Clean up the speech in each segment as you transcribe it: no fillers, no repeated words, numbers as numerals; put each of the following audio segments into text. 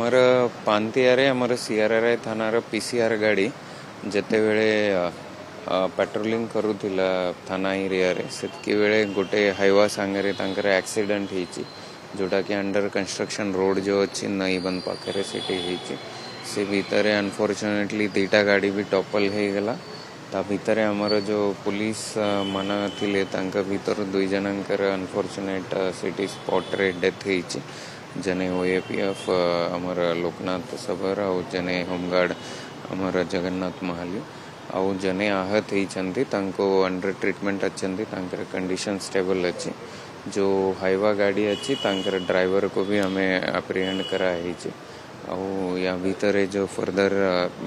आमर पांतियारे आमर CRRI थानार PCR गाड़ी जेतेबेले पेट्रोलिंग करूला थाना एरिया रे सेतकी बेले गोटे हाइवा सांगरे तांकर एक्सीडेंट होईची जोटा कि अंडर कंस्ट्रक्शन रोड जो अच्छी नईबंद पाखे से भितर अनफॉर्चुनेटली दीटा गाड़ी भी टॉपल हो गला ता भितर आमर जो पुलिस मन थिले तांका भितर दुई जनकर अनफॉर्चुनेट सिटी स्पॉट रे डेथ होईची जने ओएपीएफ आमर लोकनाथ सबर आउ जने होमगार्ड आमर जगन्नाथ महाली आउ जने आहत होती अंडर ट्रीटमेंट अच्छा कंडीशन स्टेबल अच्छी जो हाइवा गाड़ी अच्छी ड्राइवर को भी हमें अप्रिहेंड कराई आउ या भीतर जो फर्दर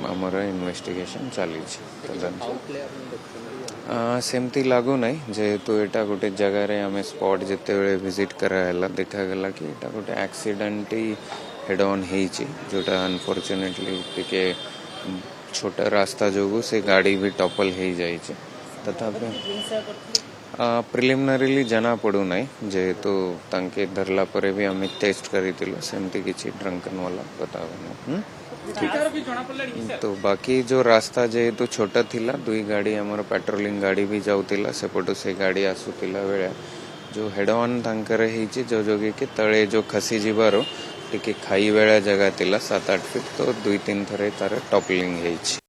आमर इन्वेस्टिगेशन चली सेमती लागू नहीं जेहेतु एटा गोटे जगार आम स्पॉट जिते विजिट कराला देखा गला कि एटा गोटे एक्सीडेंट ही हेड ऑन होईची जोटा अनफॉर्चुनेटली टिके छोटा रास्ता जो से गाड़ी भी टॉपल हो जाए तथापि प्रिलिमिनारीली जना पड़ू नहीं जेहेतु तांके धरला परे भी आम टेस्ट करिथिलु सेमती किछि ड्रंकन वाला बतावे तो बाकी जो रास्ता जेहेतु छोटा थिला दुई गाड़ी आमर पेट्रोलिंग गाड़ी भी जाउतिला सेपटू से गाड़ी आसुतिला बेले जो हेड ऑन तांकर हेची जो जोगे कि तळे जो खसी जिबारो टिके खाई बेला जगह थिला 7-8 फीट तो 2-3 थरे तार टॉपलिंग हेची।